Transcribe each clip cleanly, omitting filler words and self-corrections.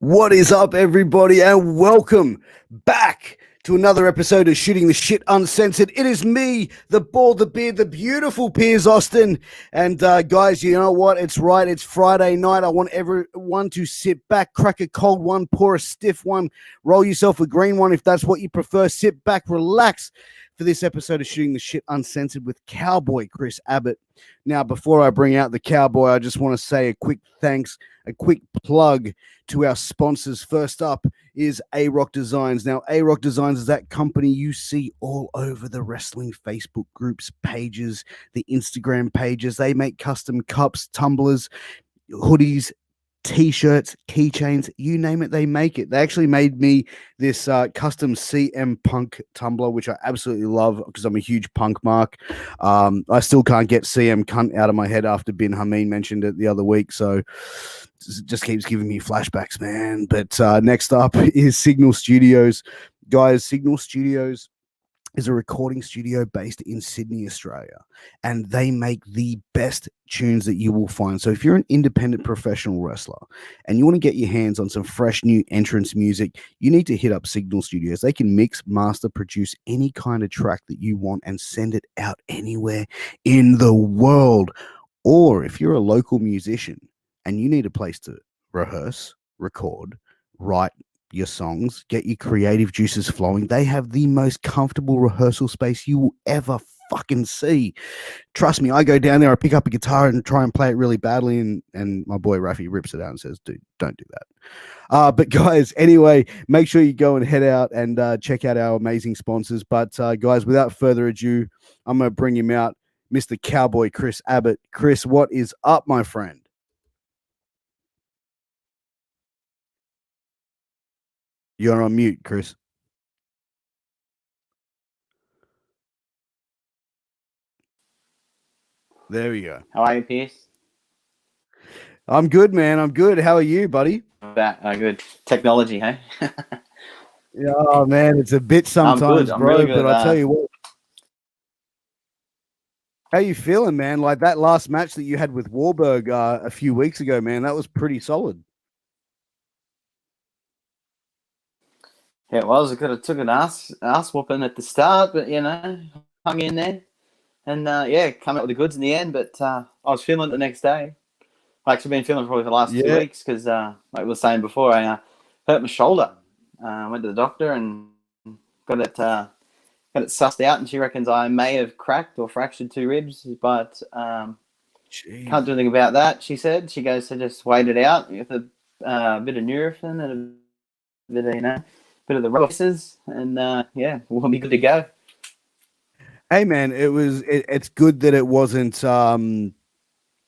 What is up, everybody, and welcome back to another episode of Shooting the Shit Uncensored. It is me, the bald, the beard, the beautiful Piers Austin. And guys, you know what? It's right. It's Friday night. I want everyone to sit back, crack a cold one, pour a stiff one, roll yourself a green one if that's what you prefer. Sit back, relax for this episode of Shooting the Shit Uncensored with Cowboy Chris Abbott. Now, before I bring out the cowboy, I just want to say a quick thanks, a quick plug to our sponsors. First up is A-Rock Designs. Now, A-Rock Designs is that company you see all over the wrestling Facebook groups, pages, the Instagram pages. They make custom cups, tumblers, hoodies, T-shirts, keychains, you name it, they make it. They actually made me this custom CM Punk tumbler, which I absolutely love because I'm a huge punk mark. I still can't get CM Cunt out of my head after Bin Hameen mentioned it the other week, so it just keeps giving me flashbacks, man. But next up is Signal Studios. Guys, Signal Studios is a recording studio based in Sydney, Australia, and they make the best tunes that you will find. So if you're an independent professional wrestler and you want to get your hands on some fresh new entrance music, you need to hit up Signal Studios. They can mix, master, produce any kind of track that you want and send it out anywhere in the world. Or if you're a local musician and you need a place to rehearse, record, write your songs, get your creative juices flowing, they have the most comfortable rehearsal space you will ever fucking see. Trust me, I go down there, I pick up a guitar and try and play it really badly, and my boy Rafi rips it out and says, dude, don't do that. But guys, anyway, make sure you go and head out and check out our amazing sponsors. But guys, without further ado, I'm going to bring him out, Mr. Cowboy Chris Abbott. Chris, what is up, my friend? You're on mute, Chris. There we go. How are you, Piers? I'm good, man. I'm good. How are you, buddy? Good. Technology, hey? Yeah, oh, man, it's a bit sometimes, I'm bro. really good But I tell you what, how you feeling, man? Like that last match that you had with Warburg a few weeks ago, man, that was pretty solid. Yeah, well, I could have took an ass whooping at the start, but hung in there, and come out with the goods in the end. But I was feeling it the next day. I actually been feeling it probably for the last 2 weeks because, like I was saying before, I hurt my shoulder. Went to the doctor and got it sussed out, and she reckons I may have cracked or fractured 2 ribs, but can't do anything about that. She said she goes to just wait it out with a bit of Nurofen and a bit of bit of the roses, and we'll be good to go. Hey, man, it's good that it wasn't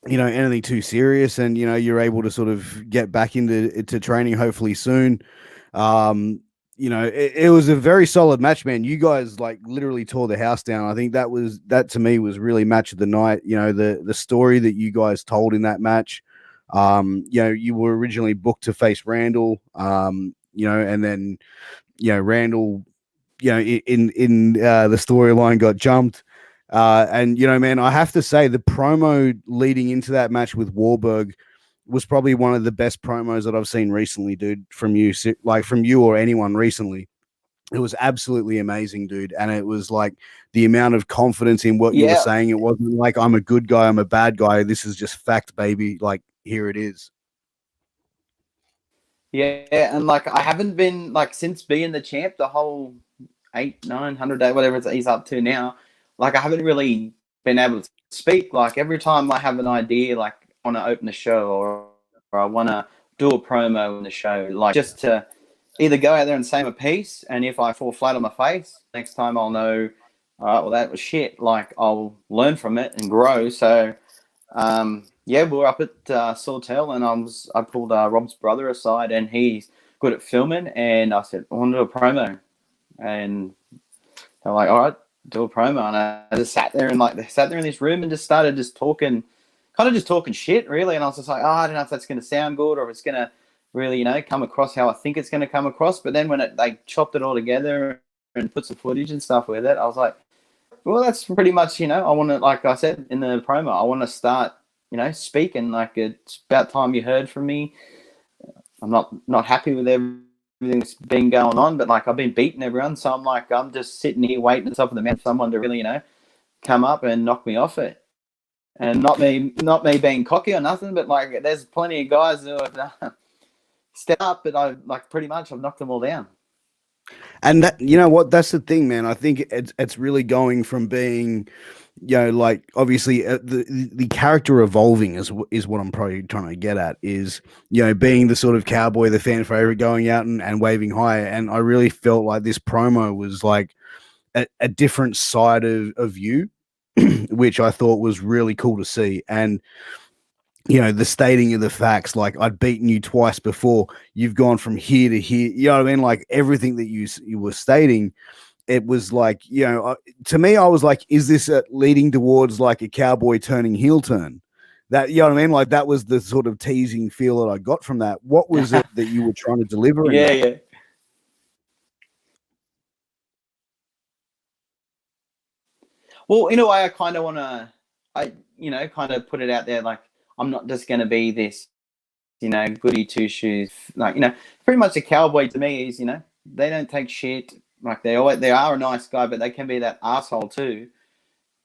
anything too serious, and you're able to sort of get back into training hopefully soon. It was a very solid match, man. You guys like literally tore the house down. I think that to me was really match of the night. The story that you guys told in that match. You were originally booked to face Randall, and then Randall, in the storyline got jumped. And man, I have to say the promo leading into that match with Warburg was probably one of the best promos that I've seen recently, dude, from you or anyone recently. It was absolutely amazing, dude. And it was like the amount of confidence in what you were saying. It wasn't like I'm a good guy, I'm a bad guy. This is just fact, baby. Like, here it is. Yeah, and like I haven't been like since being the champ the whole 800-900 day, whatever he's up to now. Like I haven't really been able to speak. Like every time I have an idea, like I want to open a show or I want to do a promo in the show, like just to either go out there and say my piece, and if I fall flat on my face, next time I'll know, all right, well that was shit. Like I'll learn from it and grow. So we were up at Sawtell, and I pulled Rob's brother aside, and he's good at filming, and I said I want to do a promo, and they're like, all right, do a promo, and I just sat there in this room and just started just talking shit, really, and I was just like, I don't know if that's going to sound good or if it's going to really, come across how I think it's going to come across, but then when they chopped it all together and put some footage and stuff with it, I was like, well, that's pretty much, I want to, like I said in the promo, I want to start, speaking. Like it's about time you heard from me. I'm not happy with everything that's been going on, but like I've been beating everyone, so I'm like I'm just sitting here waiting at the top of the mountain for someone to really, come up and knock me off it. And not me being cocky or nothing, but like there's plenty of guys who have stepped up, but I've knocked them all down. And that, you know what, that's the thing, man. I think it's really going from being, like obviously the character evolving is what I'm probably trying to get at, is being the sort of cowboy, the fan favorite, going out and waving high. And I really felt like this promo was like a different side of you, which I thought was really cool to see. And the stating of the facts, like I'd beaten you twice before, you've gone from here to here, you know what I mean? Like everything that you were stating, it was like, to me, I was like, is this leading towards like a cowboy turning heel turn? That, you know what I mean? Like that was the sort of teasing feel that I got from that. What was it that you were trying to deliver in that? Yeah. Well, in a way, I kind of want to, kind of put it out there. Like, I'm not just going to be this, goody two shoes. Like, pretty much a cowboy to me is, they don't take shit. Like they are a nice guy, but they can be that asshole too.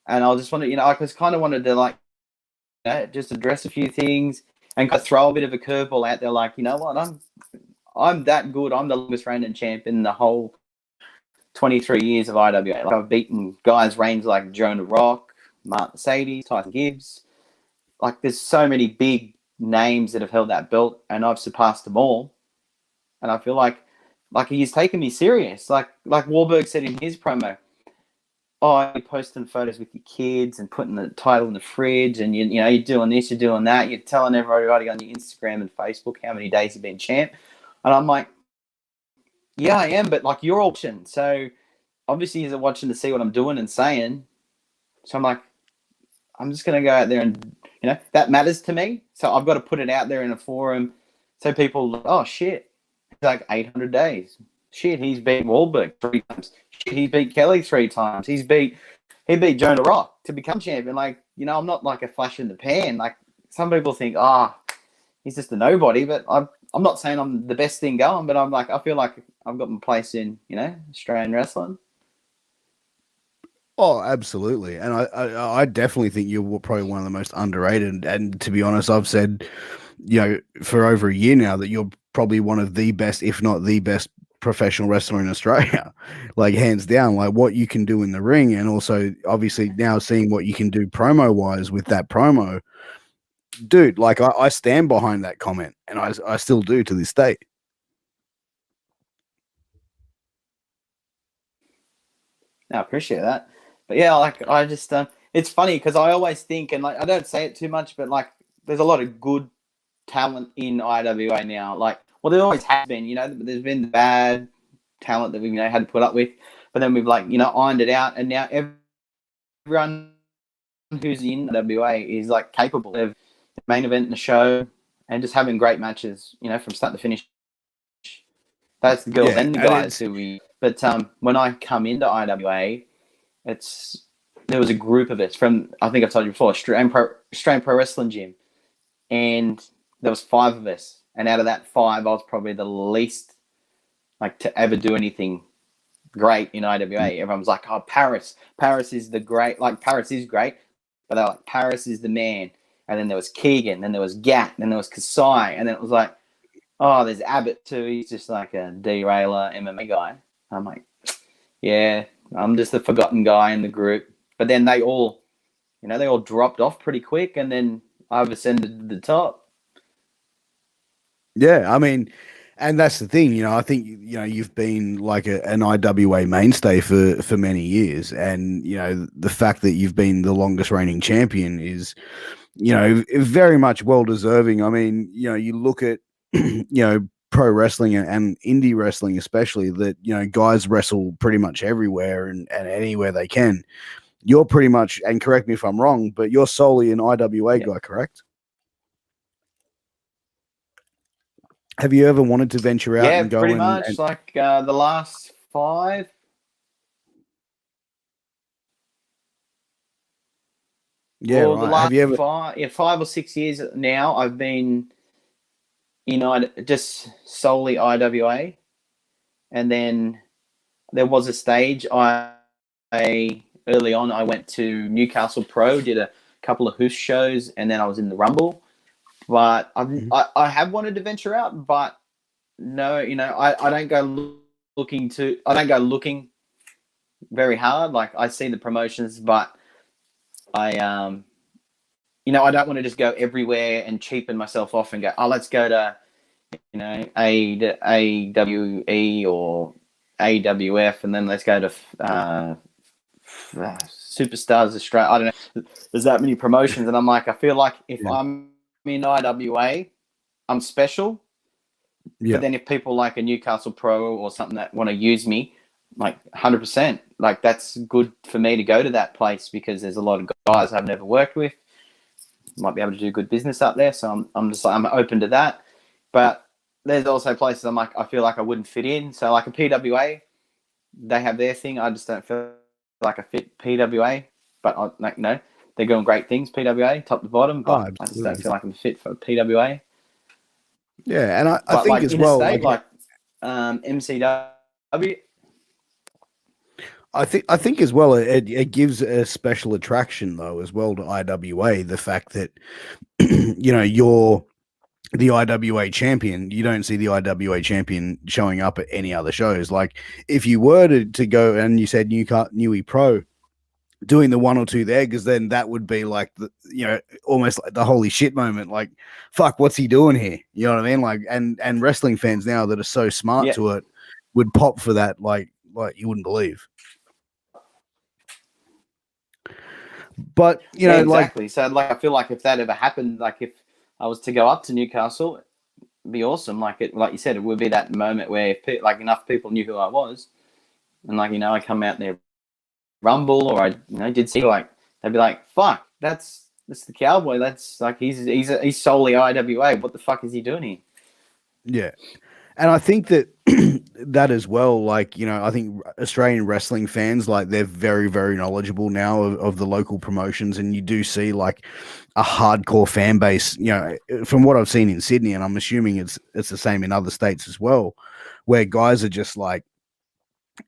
And I just wanted, I just kind of wanted to like, just address a few things and kind of throw a bit of a curveball out there. Like, you know what, I'm that good. I'm the longest reigning champ in the whole 23 years of IWA. Like I've beaten guys reigns like Jonah Rock, Mark Mercedes, Tyson Gibbs. Like there's so many big names that have held that belt, and I've surpassed them all. And I feel like he's taken me serious. Like Wahlberg said in his promo, oh, you're posting photos with your kids and putting the title in the fridge, and you're doing this, you're doing that. You're telling everybody on your Instagram and Facebook how many days you've been champ. And I'm like, yeah, I am, but like you're watching, so obviously he's watching to see what I'm doing and saying. So I'm like, I'm just gonna go out there and that matters to me. So I've got to put it out there in a forum, so people, oh shit, it's like 800 days. Shit, he's beat Wahlberg 3 times. Shit, he beat Kelly 3 times. He beat Jonah Rock to become champion. Like, I'm not like a flash in the pan. Like some people think, he's just a nobody, but I'm not saying I'm the best thing going, but I'm like, I feel like I've got my place in, Australian wrestling. Oh, absolutely. And I definitely think you're probably one of the most underrated. And to be honest, I've said, for over a year now that you're probably one of the best, if not the best professional wrestler in Australia, like hands down, like what you can do in the ring. And also obviously now seeing what you can do promo wise with that promo, dude, like I stand behind that comment, and I still do to this day. I appreciate that. But yeah, like I just, it's funny because I always think, and like I don't say it too much, but like there's a lot of good talent in IWA now. Like, well, there always has been, there's been the bad talent that we've, had to put up with, but then we've like, ironed it out, and now everyone who's in IWA is like capable of main event in the show and just having great matches, from start to finish. That's the girls and the guys who we. But when I come into IWA, there was a group of us from, I think I've told you before, Australian Pro Wrestling Gym, and there was 5 of us, and out of that 5, I was probably the least like to ever do anything great in IWA. Everyone was like, "Oh, Paris is the great." Like Paris is great, but they're like, "Paris is the man." And then there was Keegan, then there was Gat, then there was Kasai, and then it was like, "Oh, there's Abbott too. He's just like a derailer MMA guy." I'm like, "Yeah, I'm just the forgotten guy in the group." But then they all dropped off pretty quick, and then I've ascended to the top. Yeah, I mean, and that's the thing, I think you've been like an IWA mainstay for many years, and the fact that you've been the longest reigning champion is very much well deserving. I mean, you look at pro wrestling and indie wrestling especially, that guys wrestle pretty much everywhere and anywhere they can. You're pretty much, and correct me if I'm wrong, but you're solely an IWA guy, correct? Have you ever wanted to venture out and go pretty much like the last 5. Yeah, well, right. The last Have you ever 5 or 6 years now, I've been just solely IWA, and then there was a stage early on I went to Newcastle Pro, did a couple of Hoos shows, and then I was in the Rumble. But I have wanted to venture out, but no, I don't go looking very hard. Like, I see the promotions, but I I don't want to just go everywhere and cheapen myself off and go, oh, let's go to AWE or AWF, and then let's go to Superstars Australia. I don't know. There's that many promotions, and I'm like, I feel like if I'm in IWA, I'm special. Yeah. But then if people like a Newcastle Pro or something that want to use me, like 100%, like that's good for me to go to that place, because there's a lot of guys I've never worked with, might be able to do good business up there. So I'm open to that. But there's also places I'm like, I feel like I wouldn't fit in. So like a PWA, they have their thing. I just don't feel like I fit PWA, but no, they're doing great things, PWA, top to bottom, but I just don't feel like I'm fit for PWA. Yeah, and I think as well, MCW. I think as well, it gives a special attraction though as well to IWA. The fact that you're the IWA champion, you don't see the IWA champion showing up at any other shows. Like if you were to go and you said Newy Pro, doing the one or two there, because then that would be like almost like the holy shit moment. Like, fuck, what's he doing here? You know what I mean? Like, and wrestling fans now that are so smart to it would pop for that like you wouldn't believe. But exactly. So like, I feel like if that ever happened, like if I was to go up to Newcastle, it'd be awesome. Like you said, it would be that moment where like enough people knew who I was, and like I come out there Rumble, or I did see, like they'd be like, fuck, that's the Cowboy. That's like he's solely IWA. What the fuck is he doing here? Yeah. And I think that that as well, like, I think Australian wrestling fans, like they're very, very knowledgeable now of the local promotions. And you do see like a hardcore fan base, from what I've seen in Sydney, and I'm assuming it's the same in other states as well, where guys are just like,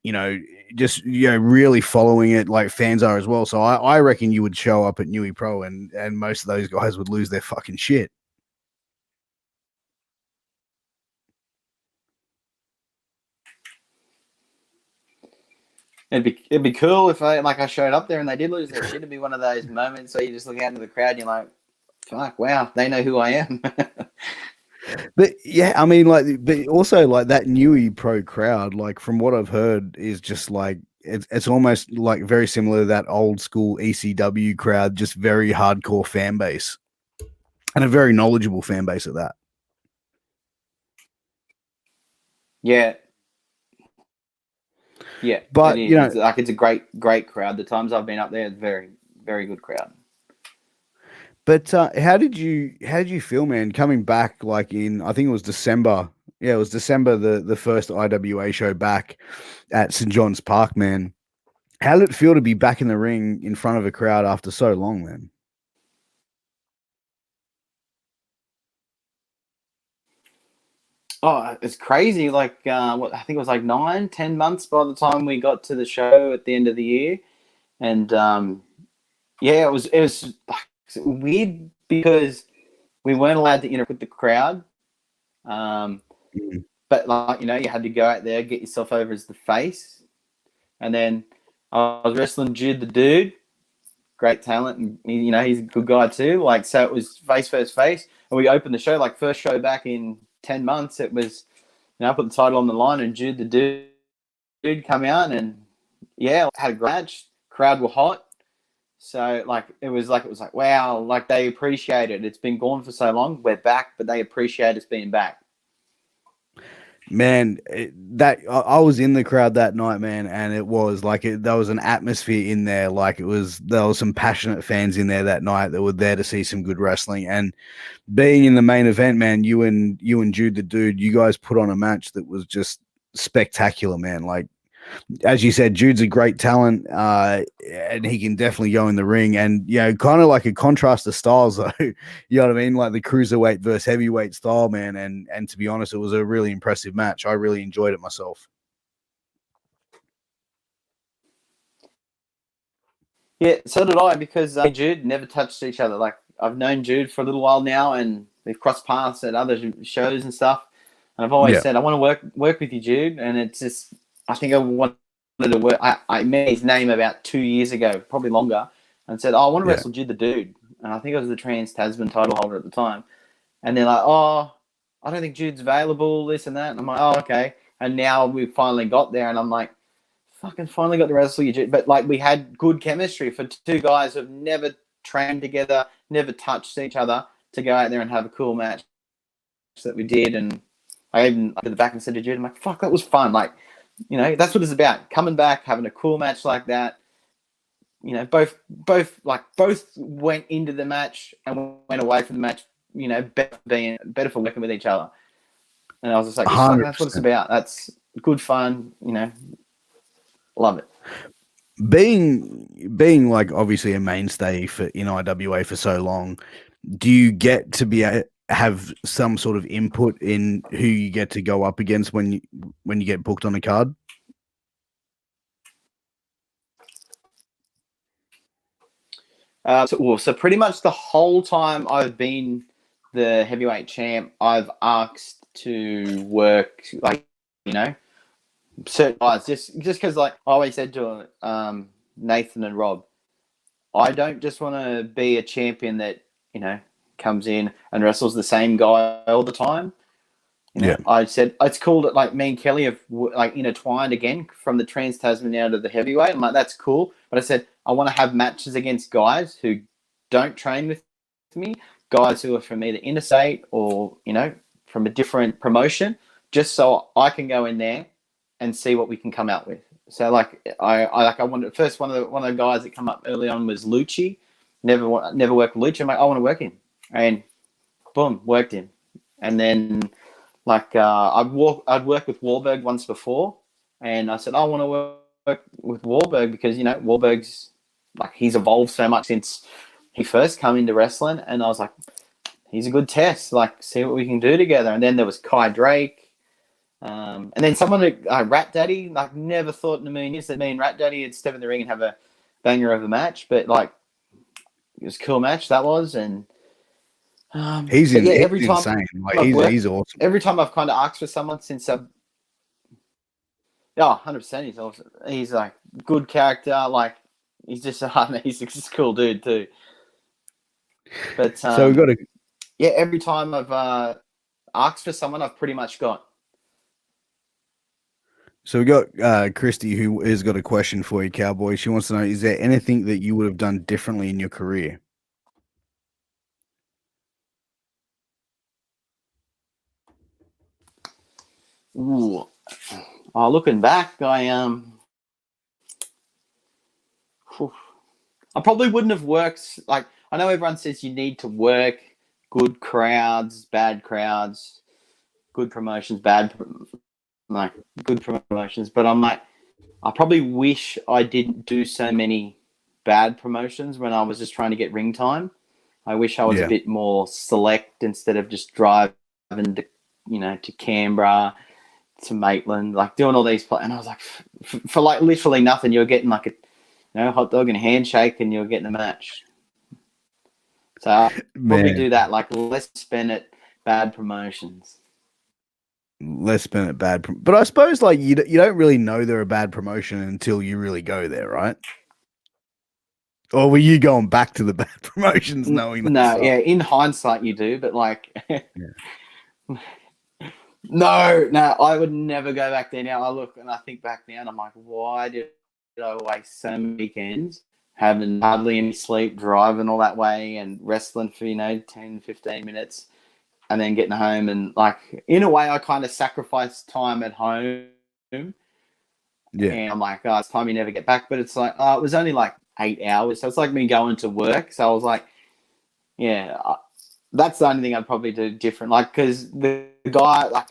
really following it like fans are as well. So I reckon you would show up at Newy Pro and most of those guys would lose their fucking shit. It'd be cool if I showed up there and they did lose their shit. It'd be one of those moments where you just look out into the crowd and you're like, fuck, wow, they know who I am. But yeah, I mean, but also like that Newy Pro crowd, like from what I've heard, is just like it's almost like very similar to that old school ECW crowd, just very hardcore fan base, and a very knowledgeable fan base at that. Yeah. Yeah, but it's a great crowd. The times I've been up there, it's very, very good crowd. But how did you feel, man, coming back like in, I think it was December? Yeah, it was December, the first IWA show back at St. John's Park, man. How did it feel to be back in the ring in front of a crowd after so long, man? Oh, it's crazy. Like, I think it was like 9-10 months by the time we got to the show at the end of the year. And, it was weird because we weren't allowed to interact with the crowd. But like, you had to go out there, get yourself over as the face. And then I was wrestling Jude the Dude, great talent. And, he's a good guy too. Like, so it was face versus face. And we opened the show, like first show back in 10 months, it was, I put the title on the line and Jude the Dude come out and had a great match. Crowd were hot. So it was like, wow, like they appreciate it. It's been gone for so long. We're back, but they appreciate us being back. Man, I was in the crowd that night, man, and it was like there was an atmosphere in there. Like there was some passionate fans in there that night that were there to see some good wrestling. And being in the main event, man, you and Jude the Dude, you guys put on a match that was just spectacular, man. Like as you said, Jude's a great talent, and he can definitely go in the ring. And kind of like a contrast to styles, though. You know what I mean? Like the cruiserweight versus heavyweight style, man. And to be honest, it was a really impressive match. I really enjoyed it myself. Yeah, so did I, because me and Jude never touched each other. Like, I've known Jude for a little while now, and we've crossed paths at other shows and stuff. And I've always said, I want to work with you, Jude. And it's just, I think I wanted to work. I met his name about 2 years ago, probably longer, and said, I want to wrestle Jude the Dude. And I think I was the Trans-Tasman title holder at the time. And they're like, I don't think Jude's available, this and that. And I'm like, okay. And now we've finally got there, and I'm like, fucking finally got to wrestle you, Jude. But like, we had good chemistry for two guys who've never trained together, never touched each other, to go out there and have a cool match that we did. And I even up at the back and said to Jude, I'm like, fuck, that was fun. Like, that's what it's about. Coming back, having a cool match like that. Both went into the match and went away from the match, better for working with each other. And I was just like, that's what it's about. That's good fun, Love it. Being like obviously a mainstay in IWA for so long, do you get to have some sort of input in who you get to go up against when you get booked on a card? So pretty much the whole time I've been the heavyweight champ, I've asked to work, like, certain guys, just because, like I always said to Nathan and Rob, I don't just want to be a champion that comes in and wrestles the same guy all the time. I said it's cool that, like, me and Kelly have like intertwined again from the Trans-Tasman now to the heavyweight. I'm like, that's cool, but I said I want to have matches against guys who don't train with me, guys who are from either interstate or from a different promotion, just so I can go in there and see what we can come out with. So like I wanted first, one of the guys that come up early on was Lucci. Never worked with Lucci. I'm like, I want to work him, and boom, worked him. And then like I'd worked with Wahlberg once before, and I said I want to work with Wahlberg because Wahlberg's like, he's evolved so much since he first come into wrestling, and I was like, he's a good test. Like, see what we can do together. And then there was Kai Drake. And then someone, Rat Daddy, like, never thought in a million years that me and Rat Daddy would step in the ring and have a banger of a match, but like, it was a cool match that was. And he's insane. Like, he's awesome. Every time I've kind of asked for someone since 100%, he's awesome. He's like good character, like he's just he's a cool dude too. But so we've got every time I've asked for someone, I've pretty much got. So we got Christy, who has got a question for you, Cowboy. She wants to know, is there anything that you would have done differently in your career? Ooh. Looking back, I probably wouldn't have worked. Like, I know everyone says you need to work good crowds, bad crowds, good promotions, good promotions, but I'm like, I probably wish I didn't do so many bad promotions when I was just trying to get ring time. I wish I was a bit more select instead of just driving to, to Canberra, to Maitland, like doing all these and I was like, for like literally nothing, you're getting like a hot dog and a handshake, and you're getting a match. So I'll probably do that, like, let's spend it bad promotions. Let's spend it bad. But I suppose, like, you don't really know they're a bad promotion until you really go there, right? Or were you going back to the bad promotions knowing that? No, yeah, in hindsight you do, but like, no, I would never go back there now. I look and I think back now and I'm like, why did I waste so many weekends having hardly any sleep, driving all that way and wrestling for, 10, 15 minutes and then getting home? And like, in a way, I kind of sacrificed time at home. Yeah. And I'm like, it's time you never get back. But it's like, it was only like 8 hours. So it's like me going to work. So I was like, that's the only thing I'd probably do different. Like, because the guy, like,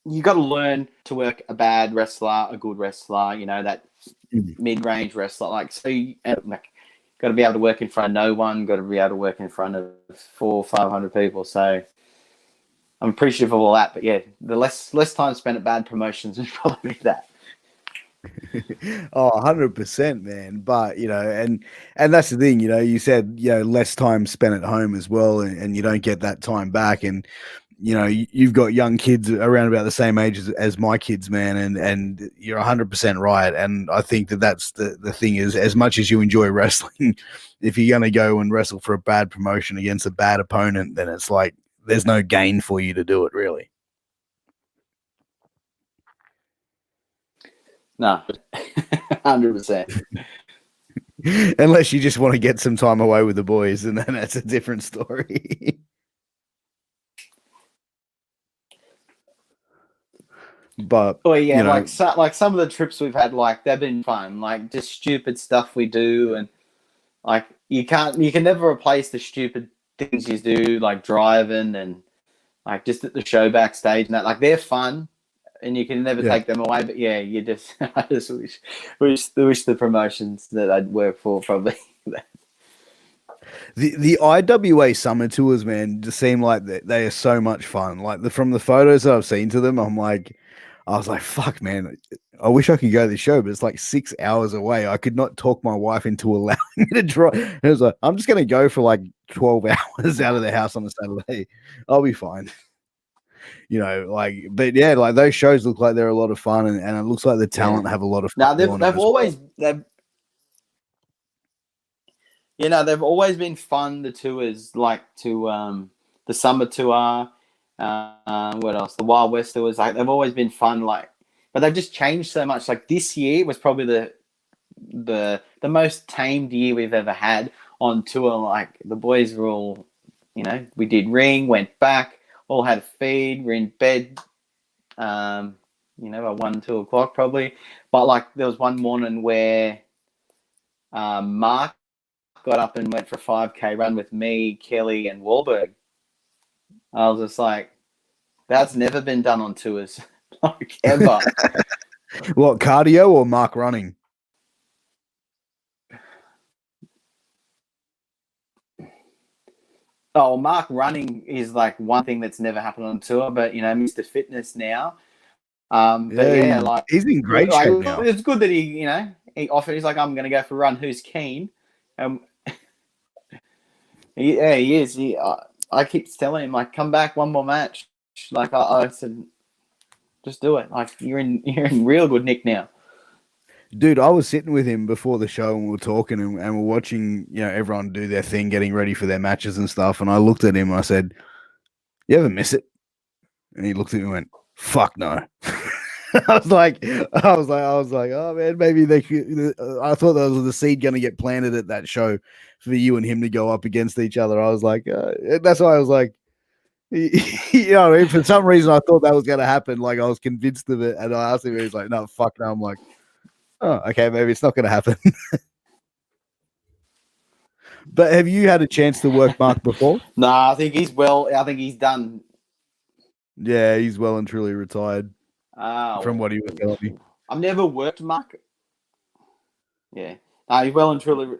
you got to learn to work a bad wrestler, a good wrestler, you know, that mid-range wrestler. Like, so you got to be able to work in front of no one, got to be able to work in front of 400-500 people. So I'm appreciative of all that. But yeah, the less time spent at bad promotions would probably be that. Oh, 100%, man. But, and that's the thing, you said, less time spent at home as well, and you don't get that time back. And, you've got young kids around about the same age as my kids, man. And you're 100% right. And I think that's the thing is, as much as you enjoy wrestling, if you're going to go and wrestle for a bad promotion against a bad opponent, then it's like, there's no gain for you to do it, really. No, 100%. Unless you just want to get some time away with the boys, and then that's a different story. But yeah, like some of the trips we've had, like they've been fun, like just stupid stuff we do, and like you can never replace the stupid things you do, like driving and like just at the show backstage and that. Like they're fun, and you can never take them away. But yeah, you just I just wish the promotions that I'd work for probably. The IWA summer tours, man, just seem like they are so much fun. Like from the photos that I've seen to them, I was like, fuck, man, I wish I could go to the show, but it's like 6 hours away. I could not talk my wife into allowing me to drive. And it was like, I'm just going to go for like 12 hours out of the house on a Saturday. I'll be fine. But yeah, like those shows look like they're a lot of fun, and it looks like the talent have a lot of fun. Now they've always been fun, the tours, like the summer tour, what else? The Wild West tours, like they've always been fun, like, but they've just changed so much. Like this year was probably the most tamed year we've ever had on tour. Like the boys were all, we did ring, went back, all had a feed, we're in bed, by 1-2 o'clock probably. But like there was one morning where Mark got up and went for a 5K run with me, Kelly, and Wahlberg. I was just like, that's never been done on tours, like ever. What, cardio or Mark running? Oh, Mark running is like one thing that's never happened on tour, but Mr. Fitness now. But yeah, like he's in great shape now. It's good that he offered. He's like, I'm going to go for a run. Who's keen? He is. I keep telling him, like, come back one more match. Like I said, just do it. Like you're in real good nick now. Dude, I was sitting with him before the show and we were talking and we're watching, everyone do their thing, getting ready for their matches and stuff. And I looked at him and I said, "You ever miss it?" And he looked at me and went, "Fuck no." I was like, oh man, maybe they could. I thought that was the seed going to get planted at that show for you and him to go up against each other. I was like, that's why I was like, for some reason I thought that was going to happen. Like I was convinced of it, and I asked him, and he's like, "No, fuck no." I'm like, oh, okay, maybe it's not going to happen. But have you had a chance to work Mark before? No, I think he's done. Yeah, he's well and truly retired. From what he was telling me. I've never worked Mark. Yeah. No, he's well and truly,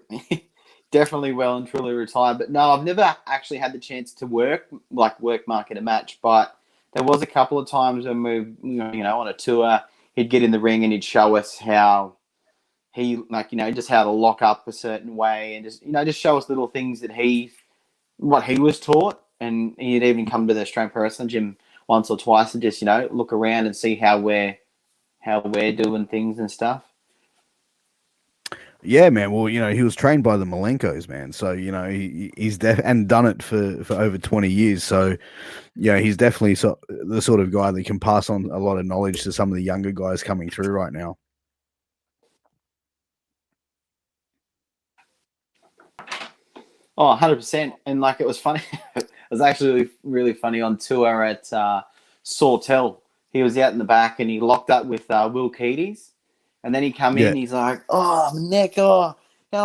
definitely well and truly retired. But no, I've never actually had the chance to work Mark in a match. But there was a couple of times when we, on a tour, he'd get in the ring and he'd show us how he, just how to lock up a certain way and just show us little things that what he was taught. And he'd even come to the Australian Pro Wrestling Gym once or twice and just, look around and see how we're doing things and stuff. Yeah, man. Well, he was trained by the Malenkos, man. So, he's and done it for over 20 years. So, he's definitely the sort of guy that can pass on a lot of knowledge to some of the younger guys coming through right now. Oh, 100%. And like, it was funny. It was actually really funny on tour at Sawtell. He was out in the back and he locked up with Will Keaties. And then he come in and he's like, "Oh, my neck, how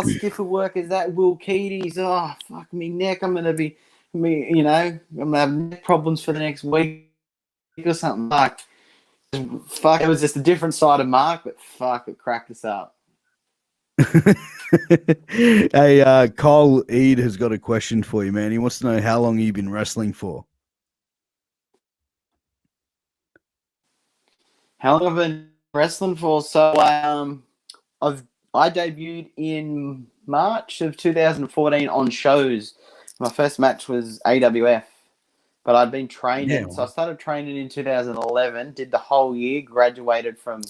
stiff of work is that, Will Keaties? Oh, fuck me neck. I'm going to I'm going to have neck problems for the next week or something." Like, fuck, it was just a different side of Mark, but fuck, it cracked us up. Hey, Cole Eade has got a question for you, man. He wants to know how long you've been wrestling for. How long have I been wrestling for? So I debuted in March of 2014 on shows. My first match was AWF, but I'd been training. Yeah. So I started training in 2011, did the whole year, graduated from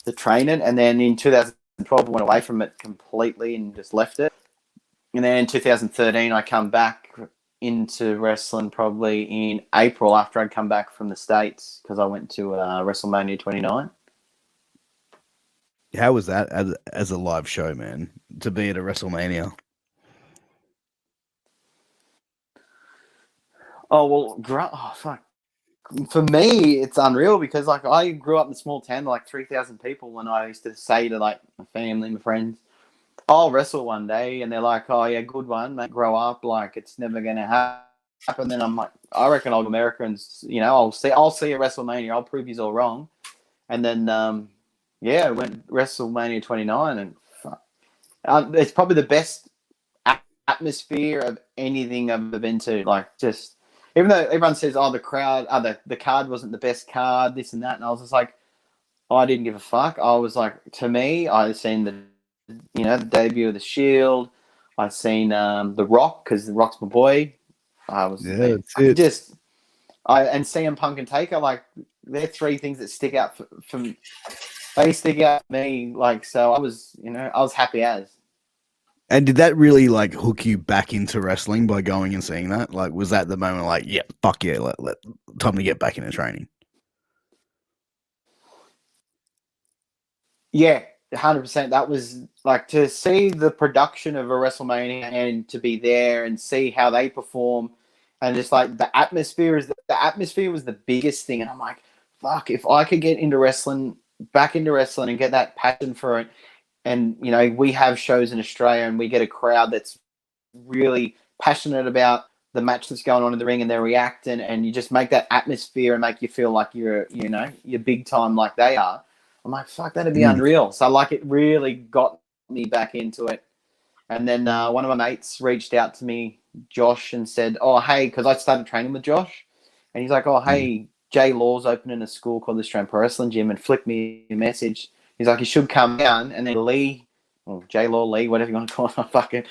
the training, and then in 2012 I went away from it completely and just left it. And then in 2013 I come back into wrestling probably in April after I'd come back from the States because I went to WrestleMania 29. How was that as a live show, man? To be at a WrestleMania? Oh, well, fuck. For me, it's unreal because like I grew up in a small town, like 3,000 people, when I used to say to like my family, my friends, I'll wrestle one day, and they're like, "Oh yeah, good one, mate. Grow up, like it's never gonna happen." Then I'm like, I reckon I'll go to America and I'll see a WrestleMania. I'll prove you's all wrong. And then yeah, I went WrestleMania 29, and fuck, it's probably the best atmosphere of anything I've ever been to. Like just. Even though everyone says, "Oh, the crowd, the card wasn't the best card, this and that," and I was just like, I didn't give a fuck. I was like, to me, I'd seen the debut of the Shield. I'd seen the Rock because the Rock's my boy. I was Yeah, that's it. And CM Punk and Taker, like they're three things that stick out from. They stick out to me, like so. I was happy as. And did that really like hook you back into wrestling by going and seeing that? Like, was that the moment like, yeah, fuck yeah, time to get back into training? Yeah, 100%. That was like to see the production of a WrestleMania and to be there and see how they perform, and just like the atmosphere was the biggest thing. And I'm like, fuck, if I could get back into wrestling, and get that passion for it, and we have shows in Australia and we get a crowd that's really passionate about the match that's going on in the ring and they're reacting, and you just make that atmosphere and make you feel like you're big time like they are. I'm like, fuck, that'd be unreal. So like it really got me back into it. And then one of my mates reached out to me, Josh, and said, "Oh, hey," because I started training with Josh, and he's like, "Oh, hey, Jay Law's opening a school called the Australian Pro Wrestling Gym," and flicked me a message. He's like, "You should come down." And then Lee, or Jay Law, Lee, whatever you want to call it, fucking,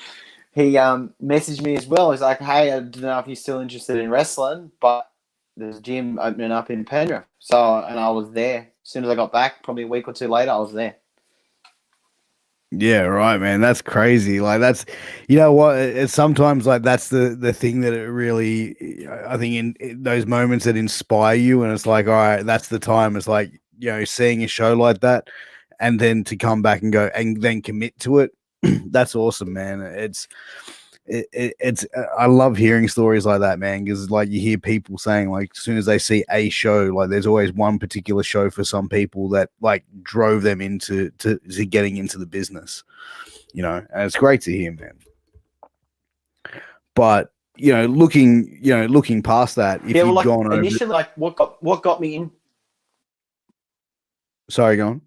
he messaged me as well. He's like, "Hey, I don't know if you're still interested in wrestling, but there's a gym opening up in Penrith." And I was there. As soon as I got back, probably a week or two later, I was there. Yeah, right, man. That's crazy. Like that's, you know what? It's sometimes like that's the thing that it really, I think in those moments that inspire you, and it's like, all right, that's the time. It's like seeing a show like that, and then to come back and go and then commit to it. That's awesome, man. It's I love hearing stories like that, man, because like you hear people saying like as soon as they see a show, like there's always one particular show for some people that like drove them into to getting into the business, and it's great to hear, man. But looking past that, if Yeah, well, you'd like gone over, initially, like what got me in. sorry, go on.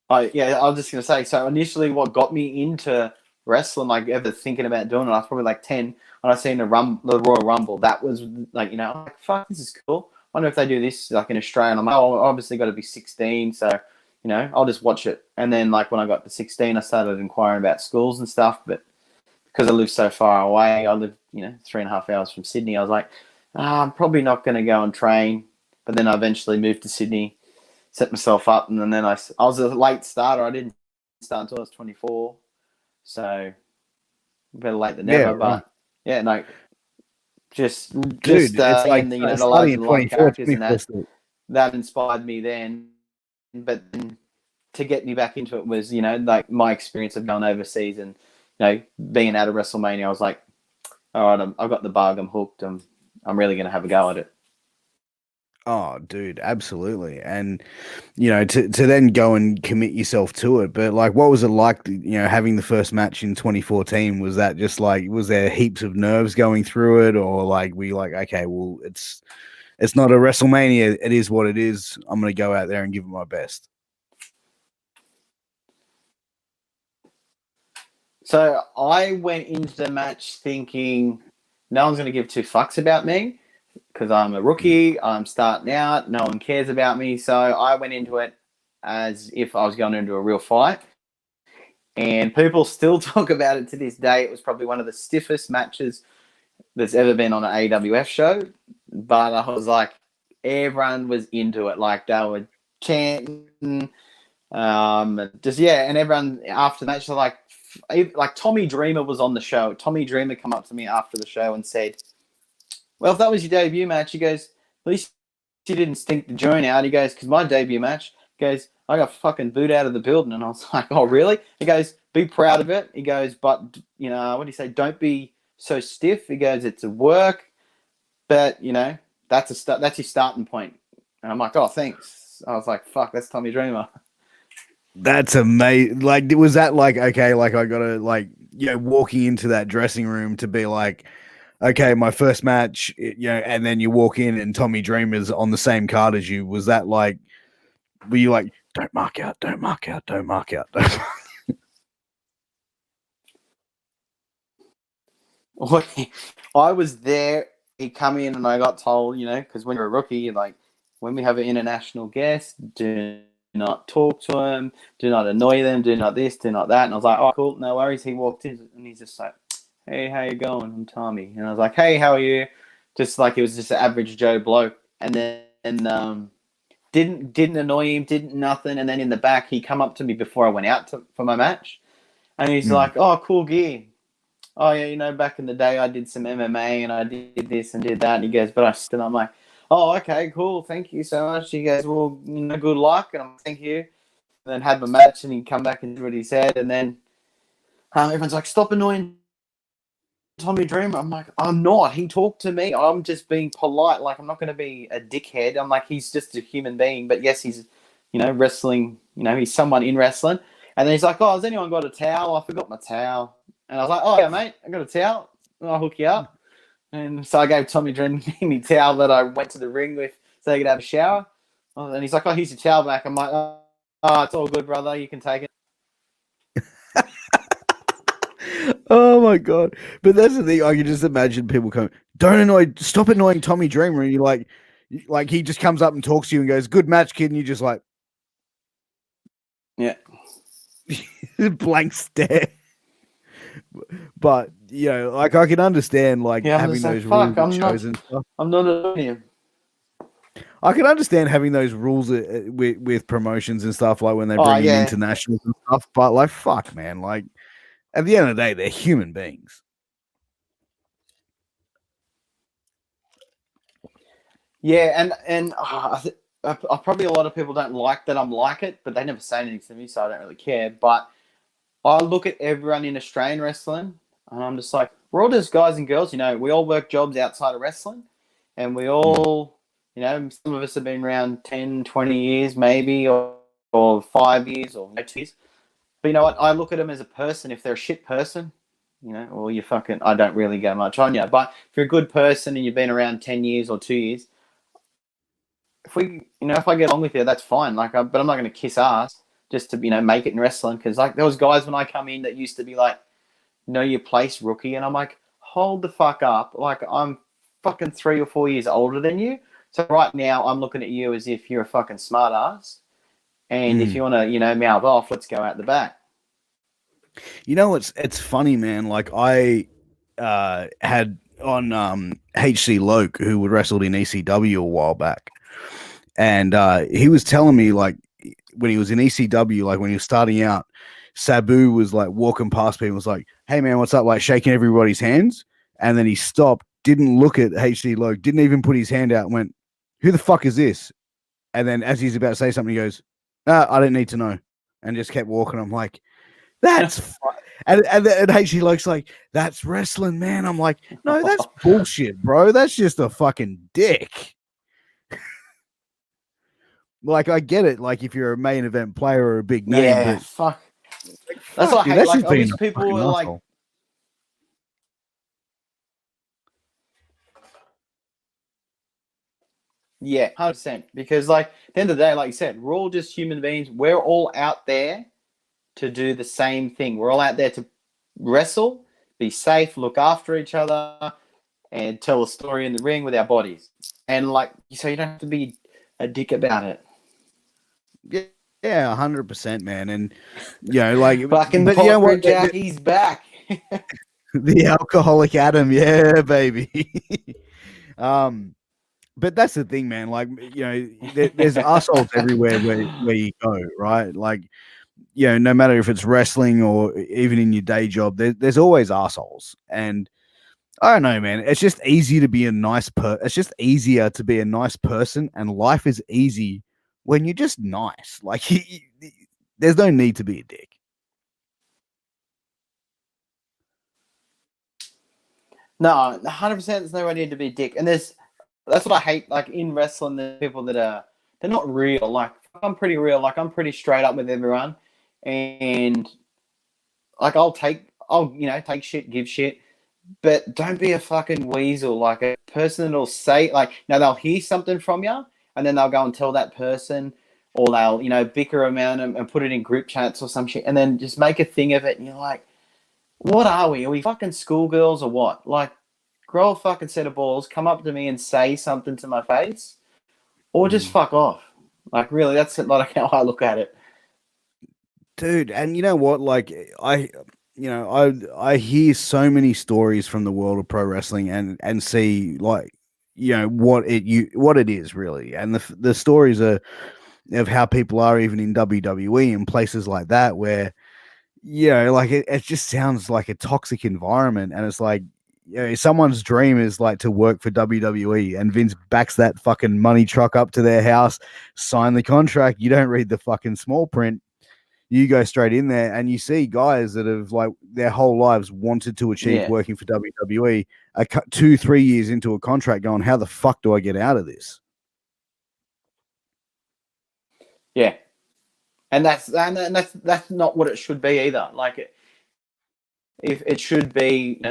I was just gonna say. So initially, what got me into wrestling, like ever thinking about doing it, I was probably like 10 when I seen the Royal Rumble. That was like, I'm like, fuck, this is cool. I wonder if they do this like in Australia. And I'm like, oh, obviously got to be 16, so I'll just watch it. And then like when I got to 16, I started inquiring about schools and stuff. But because I live so far away, I live 3.5 hours from Sydney. I was like, I'm probably not going to go and train. But then I eventually moved to Sydney, set myself up, and then I was a late starter. I didn't start until I was 24, so better late than never. Yeah, right. But yeah, no, just Dude, it's like and the starting larger at than life 24, characters and that inspired me then. But then to get me back into it was like my experience of going overseas and being out of WrestleMania. I was like, all right, I've got the bug. I'm hooked. I'm really going to have a go at it. Oh, dude, absolutely. And, to then go and commit yourself to it. But like, what was it like, having the first match in 2014? Was that just like, was there heaps of nerves going through it? Or like, were you like, okay, well, it's not a WrestleMania. It is what it is. I'm going to go out there and give it my best. So I went into the match thinking no one's going to give two fucks about me because I'm a rookie. I'm starting out. No one cares about me. So I went into it as if I was going into a real fight. And people still talk about it to this day. It was probably one of the stiffest matches that's ever been on an AWF show. But I was like, everyone was into it. Like they were chanting, and everyone after the match, like Tommy Dreamer was on the show. Tommy Dreamer come up to me after the show and said, "Well, if that was your debut match," he goes, "at least you didn't stink the joint out." He goes, "Because my debut match," he goes, "I got fucking booed out of the building," and I was like, "Oh, really?" He goes, "Be proud of it." He goes, "But what do you say? Don't be so stiff." He goes, "It's a work, but that's that's your starting point." And I'm like, "Oh, thanks." I was like, "Fuck, that's Tommy Dreamer." That's amazing. Like, was that like, okay, like I gotta like, walking into that dressing room to be like, okay, my first match, and then you walk in and Tommy Dreamer's on the same card as you. Was that like, were you like, don't mark out, don't mark out, don't mark out? I was there. He come in and I got told, because when you're a rookie, like when we have an international guest, do not talk to him, do not annoy them, do not this, do not that. And I was like, oh, cool, no worries. He walked in and he's just like, hey, how you going? I'm Tommy. And I was like, hey, how are you? Just like it was just an average Joe bloke. And then didn't annoy him, didn't nothing. And then in the back, he come up to me before I went out for my match. And he's like, oh, cool gear. Oh, yeah, back in the day, I did some MMA and I did this and did that. And he goes, but I still, I'm like, oh, okay, cool. Thank you so much. He goes, well, good luck. And I'm like, thank you. And then had my match and he'd come back and do what he said. And then everyone's like, stop annoying Tommy Dreamer. I'm like, I'm not. He talked to me. I'm just being polite. Like, I'm not going to be a dickhead. I'm like, he's just a human being. But yes, he's, wrestling. He's someone in wrestling. And then he's like, oh, has anyone got a towel? I forgot my towel. And I was like, oh, yeah, mate, I got a towel. I'll hook you up. And so I gave Tommy Dreamer my towel that I went to the ring with so he could have a shower. And he's like, oh, here's your towel back. I'm like, oh, it's all good, brother. You can take it. Oh my god! But that's the thing. I can just imagine people coming. Stop annoying Tommy Dreamer. And you're like he just comes up and talks to you and goes, "Good match, kid." And you're just like, yeah, blank stare. But like I can understand having those rules at shows and stuff. I'm not annoying him. I can understand having those rules with promotions and stuff, like when they bring in internationals and stuff. But like, fuck, man, like. At the end of the day, they're human beings. Yeah, and probably a lot of people don't like that I'm like it, but they never say anything to me, so I don't really care. But I look at everyone in Australian wrestling, and I'm just like, we're all just guys and girls. We all work jobs outside of wrestling, and we all, some of us have been around 10, 20 years maybe, or 5 years, or 2 years. But you know what? I look at them as a person. If they're a shit person, or you fucking, I don't really go much on you. But if you're a good person and you've been around 10 years or 2 years, if I get along with you, that's fine. But I'm not going to kiss ass just to, make it in wrestling. Because like there was guys when I come in that used to be like, know your place, rookie. And I'm like, hold the fuck up. Like I'm fucking 3 or 4 years older than you. So right now I'm looking at you as if you're a fucking smart ass. And if you want to, mouth off, let's go out the back. It's funny, man. Like I had on HC Loke, who would wrestled in ECW a while back, and he was telling me like when he was in ECW, like when he was starting out, Sabu was like walking past people, was like, "Hey man, what's up?" Like shaking everybody's hands, and then he stopped, didn't look at HC Loke, didn't even put his hand out, and went, "Who the fuck is this?" And then as he's about to say something, he goes, I don't need to know, and just kept walking. I'm like, that's fun. And HC Loke's like, that's wrestling, man. I'm like, no, that's bullshit, bro. That's just a fucking dick. Like, I get it. Like, if you're a main event player or a big name, Yeah, but fuck. like, That's fuck, what I dude, hate. that's Like, just I being wish a people fucking were like, asshole. yeah, 100%. Because, like, at the end of the day, like you said, we're all just human beings. We're all out there to do the same thing. We're all out there to wrestle, be safe, look after each other, and tell a story in the ring with our bodies. And, like, so you don't have to be a dick about it. Yeah, yeah, 100%, man. And like, Fucking but you know what? Poker Jack, he's back. The alcoholic Adam, yeah, baby. um, but that's the thing, man. Like, there's assholes everywhere where you go, right? Like, no matter if it's wrestling or even in your day job, there's always assholes. And I don't know, man. It's just easy to be a nice It's just easier to be a nice person, and life is easy when you're just nice. Like, there's no need to be a dick. No, 100%. There's no need to be a dick, and that's what I hate. Like in wrestling, the people that they're not real. Like I'm pretty real. Like I'm pretty straight up with everyone, and like I'll take shit, give shit, but don't be a fucking weasel. Like a person that'll say like they'll hear something from you, and then they'll go and tell that person, or they'll bicker around and put it in group chats or some shit, and then just make a thing of it, and you're like, what are we? Are we fucking schoolgirls or what? Like, grow a fucking set of balls, come up to me and say something to my face, or just Mm. fuck off. Like, really, that's like how I look at it. Dude, and you know what? Like, I hear so many stories from the world of pro wrestling, and see, like, what it is really, and the stories are of how people are even in WWE and places like that, where like, it just sounds like a toxic environment. And it's like, someone's dream is like to work for WWE, and Vince backs that fucking money truck up to their house, sign the contract. You don't read the fucking small print. You go straight in there, and you see guys that have, like, their whole lives wanted to achieve Yeah, working for WWE, 2-3 years into a contract, going, how the fuck do I get out of this? yeah, and that's not what it should be either. Like, if it should be,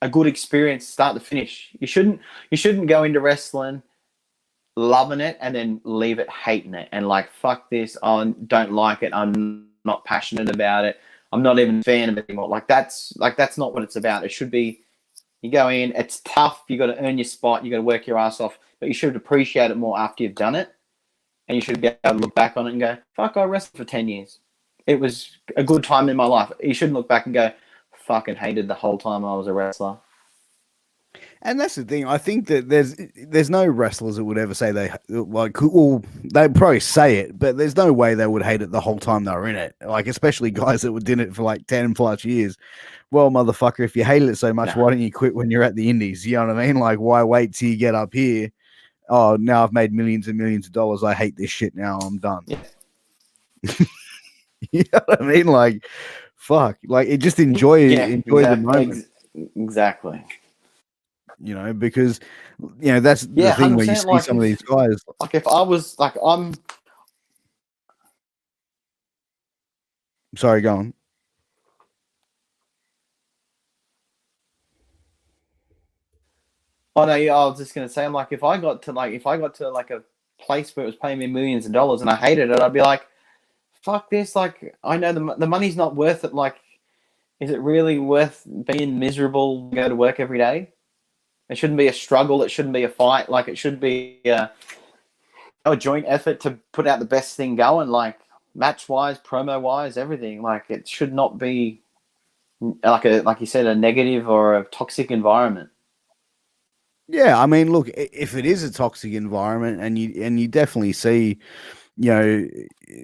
a good experience, start to finish. You shouldn't go into wrestling loving it and then leave it hating it and like fuck this. I don't like it. I'm not passionate about it. I'm not even a fan of it anymore. That's not what it's about. It should be you go in. It's tough. You got to earn your spot. You got to work your ass off. But you should appreciate it more after you've done it, and you should be able to look back on it and go, "Fuck, I wrestled for 10 years. It was a good time in my life." You shouldn't look back and go, "Fucking hated the whole time I was a wrestler." And that's the thing. I think that there's no wrestlers that would ever say they like. Well, they'd probably say it, but there's no way they would hate it the whole time they were in it. Like, especially guys that were in it for like 10+ years. Well, motherfucker, if you hated it so much, Nah. why don't you quit when you're at the Indies? You know what I mean? Like, why wait till you get up here? Oh, now I've made millions and millions of dollars. I hate this shit now. I'm done. Yeah. You know what I mean? Like, fuck. Like, it just enjoy Yeah. the moment. Exactly. Because that's the Yeah. thing where you 100%. see some of these guys. Like if I was like Sorry, go on. Oh no, yeah, I was just gonna say, I'm like, if I got to like a place where it was paying me millions of dollars and I hated it, I'd be like, fuck this. Like, I know the money's not worth it. Like, is it really worth being miserable? Go to work every day. It shouldn't be a struggle. It shouldn't be a fight. Like, it should be a joint effort to put out the best thing going. Like, match wise, promo wise, everything. Like, it should not be like you said, a negative or a toxic environment. Yeah, I mean, look, if it is a toxic environment, and you definitely see,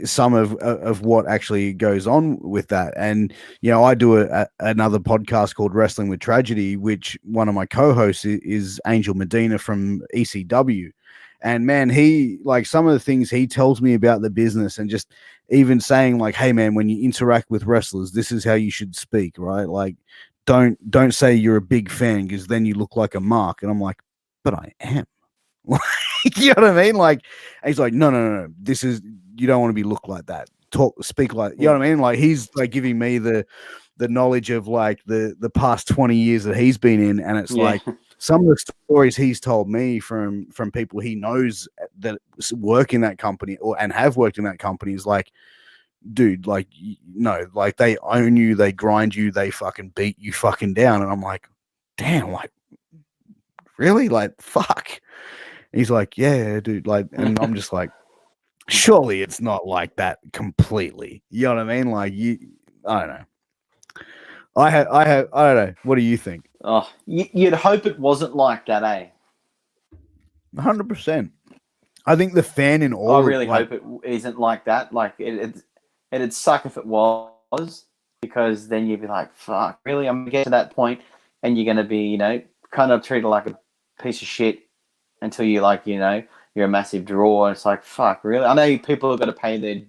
some of what actually goes on with that. And I do another podcast called Wrestling with Tragedy, which one of my co-hosts is Angel Medina from ECW. And man, he, like, some of the things he tells me about the business, and just even saying, like, hey man, when you interact with wrestlers, this is how you should speak, right? Like, don't say you're a big fan, because then you look like a mark. And I'm like, but I am. Like, You know what I mean? Like, and he's like, no. This is, you don't want to be looked like that. Speak like, you know what I mean? Like, he's like giving me the knowledge of like the past 20 years that he's been in, and it's like some of the stories he's told me from people he knows that work in that company and have worked in that company is like, dude, like, no, like they own you, they grind you, they fucking beat you fucking down. And I'm like, damn, like, really? Like, fuck. And he's like, yeah, dude, like, and I'm just like, surely it's not like that completely. You know what I mean? Like, I don't know. I don't know. What do you think? Oh, you'd hope it wasn't like that, eh? 100%. I think the fan in all. I really hope it isn't like that. Like, it'd suck if it was, because then you'd be like, fuck, really? I'm going to get to that point, and you're going to be, you know, kind of treated like a piece of shit until you, like, you know, you're a massive draw. And it's like, fuck, really? I know people have got to pay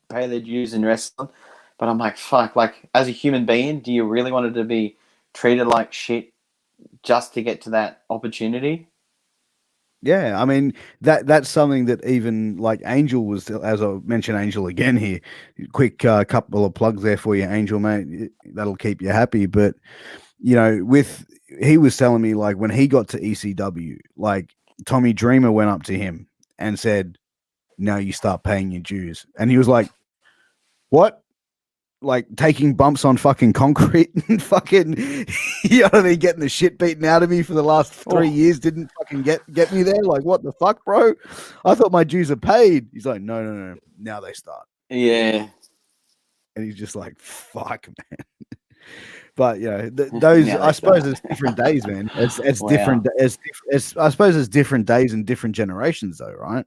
their dues in wrestling, but I'm like, fuck, like, as a human being, do you really want it to be treated like shit just to get to that opportunity? Yeah, I mean, that's something that even like Angel was, as I mentioned Angel again here, quick couple of plugs there for you, Angel, mate. That'll keep you happy. But, you know, he was telling me, like, when he got to ECW, like, Tommy Dreamer went up to him and said, now you start paying your dues. And he was like, what? Like, taking bumps on fucking concrete and fucking, you know what I mean, getting the shit beaten out of me for the last 3 years didn't fucking get me there. Like, what the fuck, bro? I thought my dues are paid. He's like, no. Now they start. Yeah. And he's just like, fuck, man. But, you know, those, I suppose it's different days, man. It's Wow. different. I suppose it's different days and different generations, though, right?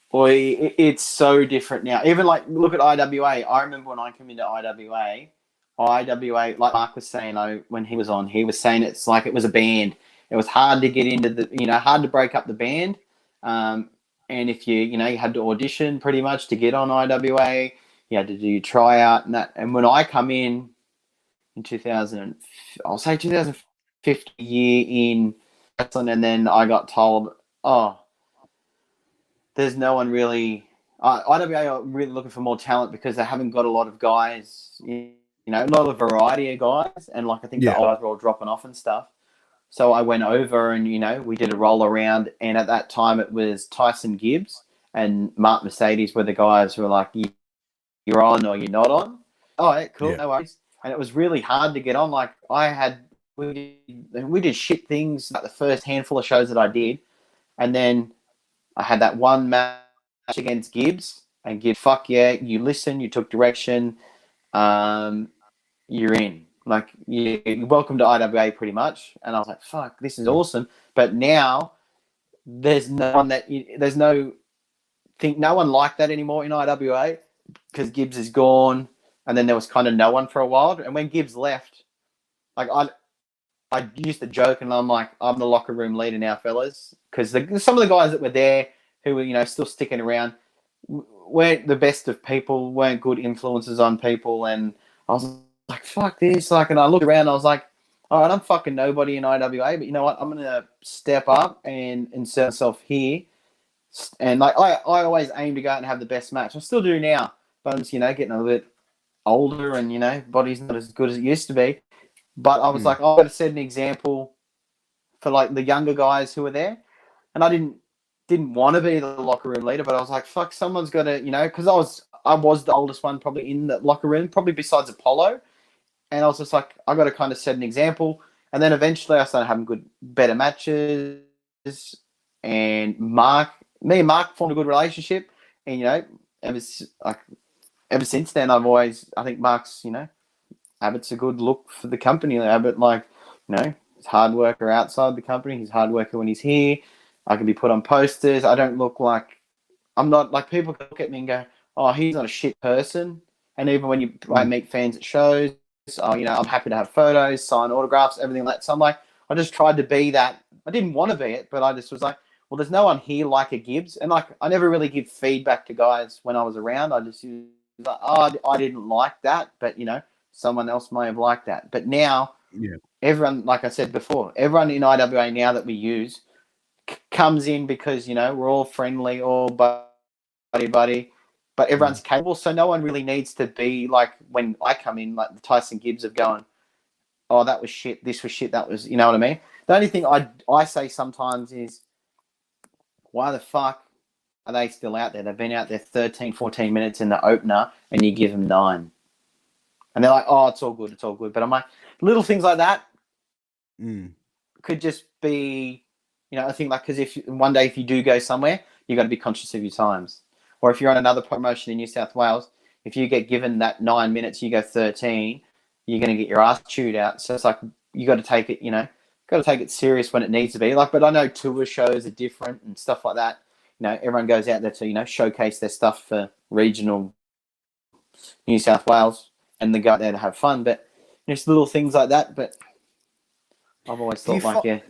Boy, it's so different now. Even like, look at IWA. I remember when I came into IWA, like Mark was saying, when he was on, he was saying it's like it was a band. It was hard to get into hard to break up the band. And if you had to audition pretty much to get on IWA, you had to do your tryout and that. And when I come in 2000, I'll say 2050 year in wrestling, and then I got told, oh, there's no one really. IWA are really looking for more talent because they haven't got a lot of guys, a lot of variety of guys, and like I think the old guys were all dropping off and stuff. So I went over and we did a roll around, and at that time it was Tyson Gibbs and Mark Mercedes were the guys who were like, you're on or you're not on. Oh, yeah, cool, no worries. And it was really hard to get on. Like we did shit things like the first handful of shows that I did, and then I had that one match against Gibbs, and Gibbs, fuck yeah, you listen, you took direction, you're in. Like, you're welcome to IWA pretty much. And I was like, fuck, this is awesome. But now there's no one no one like that anymore in IWA because Gibbs is gone, and then there was kind of no one for a while. And when Gibbs left, like I used to joke, and I'm like, I'm the locker room leader now, fellas, because some of the guys that were there who were still sticking around weren't the best of people, weren't good influences on people, and I was like, fuck this, like, and I looked around, and I was like, all right, I'm fucking nobody in IWA, but you know what? I'm gonna step up and insert myself here, and like I always aim to go out and have the best match. I still do now, but I'm just getting a little bit older, and body's not as good as it used to be. But I was like, I've got to set an example for like the younger guys who were there, and I didn't want to be the locker room leader, but I was like, fuck, someone's got to, because I was the oldest one probably in the locker room, probably besides Apollo, and I was just like, I got to kind of set an example, and then eventually I started having better matches, and me and Mark formed a good relationship, and ever since then I think Mark's Abbott's a good look for the company. Abbott, he's a hard worker outside the company. He's a hard worker when he's here. I can be put on posters. I don't look like... I'm not... Like, people can look at me and go, oh, he's not a shit person. And even when I meet fans at shows, I'm happy to have photos, sign autographs, everything like that. So I'm like, I just tried to be that. I didn't want to be it, but I just was like, well, there's no one here like a Gibbs. And, like, I never really give feedback to guys when I was around. I just was like, oh, I didn't like that, but, someone else may have liked that. But now everyone, like I said before, everyone in IWA now that we use comes in because, we're all friendly, all buddy, but everyone's capable. So no one really needs to be like when I come in, like the Tyson Gibbs of going, oh, that was shit, this was shit, that was, you know what I mean? The only thing I say sometimes is, why the fuck are they still out there? They've been out there 13, 14 minutes in the opener and you give them 9. And they're like, oh, it's all good, it's all good. But I'm like, little things like that could just be, I think like, because if one day if you do go somewhere, you got to be conscious of your times. Or if you're on another promotion in New South Wales, if you get given that 9 minutes, you go 13, you're going to get your ass chewed out. So it's like, you got to take it, got to take it serious when it needs to be. Like, but I know tour shows are different and stuff like that. Everyone goes out there to, showcase their stuff for regional New South Wales, and they go out there to have fun. But just little things like that. But I've always thought the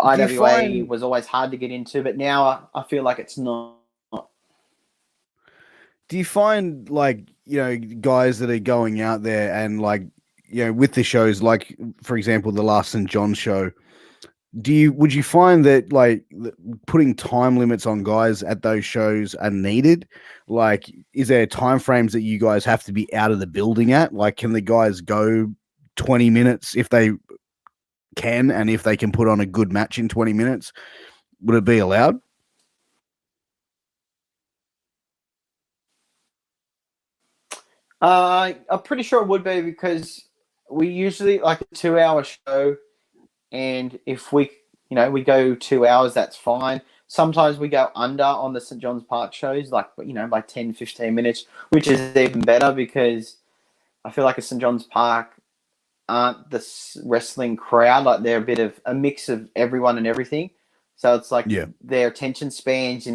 IWA was always hard to get into, but now I feel like it's not. Do you find like, guys that are going out there and like, with the shows, like for example, the last St. John's show, would you find that like putting time limits on guys at those shows are needed? Like, is there time frames that you guys have to be out of the building at? Like, can the guys go 20 minutes if they can, and if they can put on a good match in 20 minutes, would it be allowed? I'm pretty sure it would be, because we usually like a 2-hour show, and if we go 2 hours, that's fine. Sometimes we go under on the St. John's Park shows, like, by 10, 15 minutes, which is even better, because I feel like a St. John's Park aren't the wrestling crowd. Like, they're a bit of a mix of everyone and everything. So it's like their attention spans,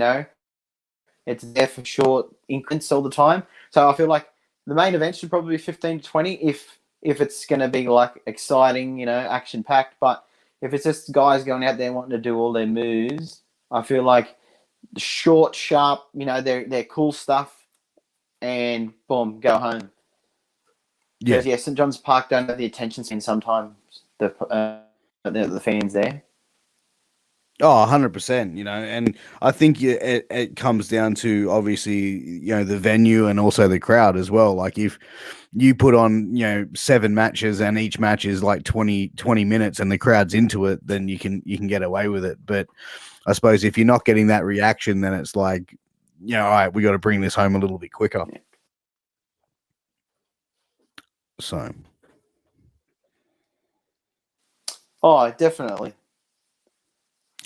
it's there for short increments all the time. So I feel like the main event should probably be 15 to 20 if it's going to be like exciting, action packed. But if it's just guys going out there wanting to do all their moves, I feel like short, sharp, they're cool stuff, and boom, go home. Because St. John's Park don't have the attention span sometimes. The fans there. Oh, 100%, and I think it comes down to obviously, the venue and also the crowd as well. Like, if you put on, 7 matches and each match is like 20 minutes and the crowd's into it, then you can get away with it. But I suppose if you're not getting that reaction, then it's like, all right, we got to bring this home a little bit quicker. Yeah. So. Oh, definitely.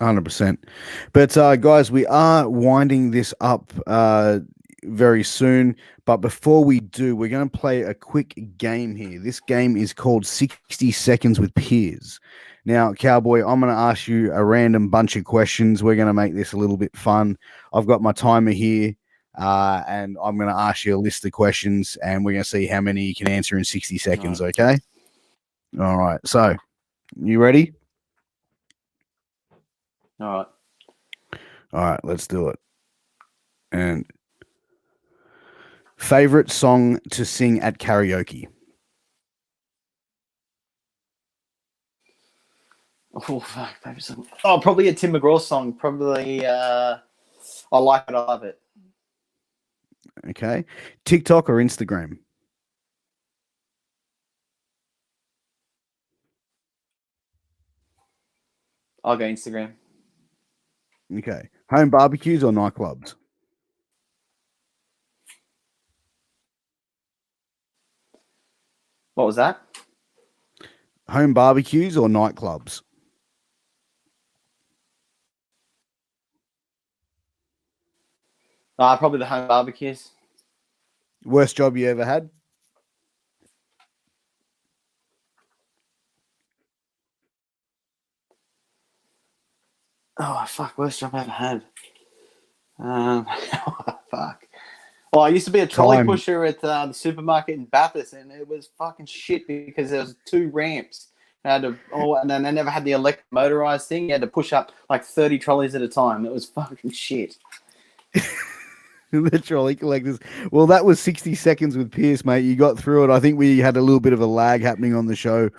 100%. But guys, we are winding this up very soon. But before we do, we're going to play a quick game here. This game is called 60 Seconds with Piers. Now, Cowboy, I'm going to ask you a random bunch of questions. We're going to make this a little bit fun. I've got my timer here, and I'm going to ask you a list of questions, and we're going to see how many you can answer in 60 seconds, okay? All right. So, you ready? All right, let's do it. And favorite song to sing at karaoke? Oh, fuck, favorite song. Oh, probably a Tim McGraw song. Probably I Like It, I Love It. Okay. TikTok or Instagram? I'll go Instagram. Okay. Home barbecues or nightclubs? What was that? Home barbecues or nightclubs? Probably the home barbecues. Worst job you ever had? Oh, fuck. Worst job I ever had. Fuck. Well, I used to be a trolley pusher at the supermarket in Bathurst, and it was fucking shit because there was 2 ramps. And then they never had the electric motorized thing. You had to push up like 30 trolleys at a time. It was fucking shit. The trolley collectors. Well, that was 60 seconds with Piers, mate. You got through it. I think we had a little bit of a lag happening on the show.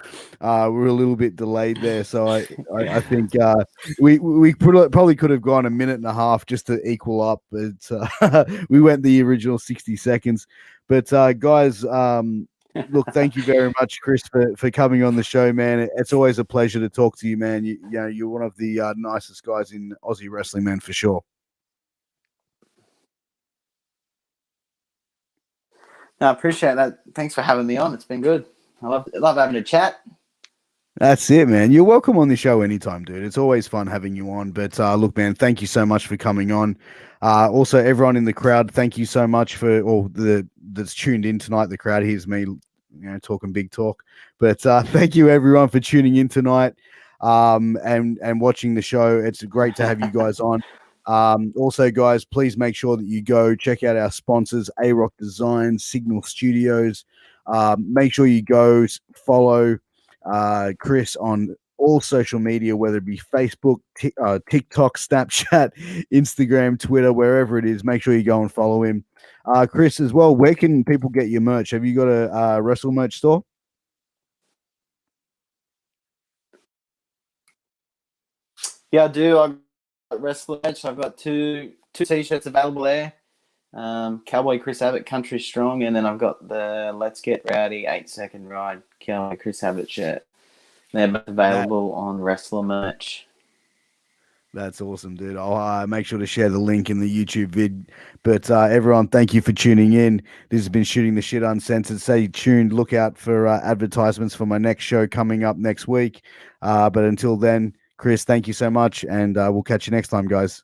We were a little bit delayed there, so I think we probably could have gone a minute and a half just to equal up, but we went the original 60 seconds. But guys, look, thank you very much, Chris, for coming on the show, man. It's always a pleasure to talk to you, man. You know, you're one of the nicest guys in Aussie wrestling, man, for sure. No, I appreciate that. Thanks for having me on. It's been good. I love having a chat. That's it, man. You're welcome on the show anytime, dude. It's always fun having you on. But look, man, thank you so much for coming on. Also, everyone in the crowd, thank you so much for all that's tuned in tonight. The crowd hears me, talking big talk. But thank you, everyone, for tuning in tonight and watching the show. It's great to have you guys on. Also, guys, please make sure that you go check out our sponsors, A-Rock Design, Signal Studios. Make sure you go follow Chris on all social media, whether it be Facebook, TikTok, Snapchat, Instagram, Twitter, wherever it is. Make sure you go and follow him. Chris, as well, where can people get your merch? Have you got a Wrestle merch store? Yeah, I do. I've got wrestler merch. I've got two t-shirts available there. Cowboy Chris Abbott, Country Strong, and then I've got the Let's Get Rowdy 8-second ride Cowboy Chris Abbott shirt. They're both available on wrestler merch. That's awesome, dude. I'll make sure to share the link in the YouTube vid. But everyone, thank you for tuning in. This has been Shooting the Shit Uncensored. Stay tuned. Look out for advertisements for my next show coming up next week. But until then, Chris, thank you so much, and we'll catch you next time, guys.